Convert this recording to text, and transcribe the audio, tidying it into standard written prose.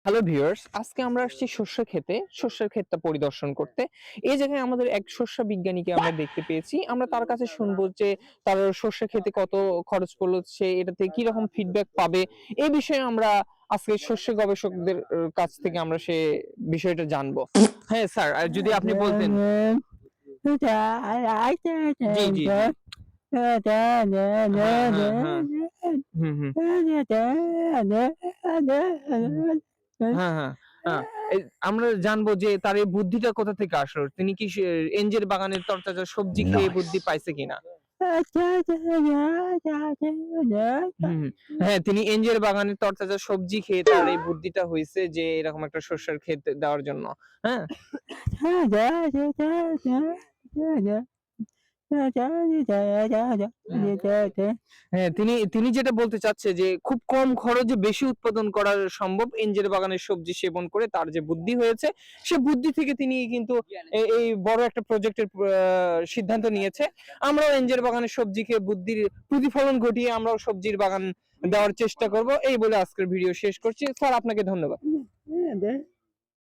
Hello viewers, আজকে আমরা আসছি শস্যের ক্ষেতটা পরিদর্শন করতে। এই জায়গায় আমাদের এক শস্য বিজ্ঞানীকে আমরা দেখতে পেয়েছি। আমরা তার কাছে শুনবো যে তার শস্য ক্ষেতে কত খরচ পড়লো, সে এটাতে কি রকম ফিডব্যাক পাবে। এই বিষয়ে আমরা আজকে শস্য গবেষকদের কাছ থেকে আমরা সে বিষয়টা জানবো। হ্যাঁ স্যার, আর যদি আপনি বলতেন। জি, জি, জি। হ্যাঁ, হ্যাঁ, হ্যাঁ। হুম, হুম। হ্যাঁ, হ্যাঁ, হ্যাঁ। এই আমরা জানবো যে তার এই বুদ্ধিটা কোথা থেকে আসলো? তিনি কি এঞ্জের বাগানের তরতাজা সবজি খেয়ে বুদ্ধি Nice. পাইছে কিনা? হুম, হ্যাঁ, তিনি এঞ্জের বাগানের তরতাজা সবজি খেয়ে তার এই বুদ্ধিটা হইছে যে এরকম একটা শস্যের ক্ষেত দেওয়ার জন্য। হ্যাঁ? হুম। হ্যাঁ, তিনি তিনি যেটা বলতে চাচ্ছে যে খুব কম খরচে বেশি উৎপাদন করা সম্ভব এঞ্জের বাগানের সবজি সেবন করে তার যে বুদ্ধি হয়েছে, সে বুদ্ধি থেকে তিনি কিন্তু এই বড় একটা প্রজেক্টের সিদ্ধান্ত নিয়েছে। আমরাও এঞ্জের বাগানের সবজি খেয়ে বুদ্ধির প্রতিফলন ঘটিয়ে আমরাও সবজির বাগান দেওয়ার চেষ্টা করব। এই বলে আজকের ভিডিও শেষ করছি। স্যার আপনাকে ধন্যবাদ।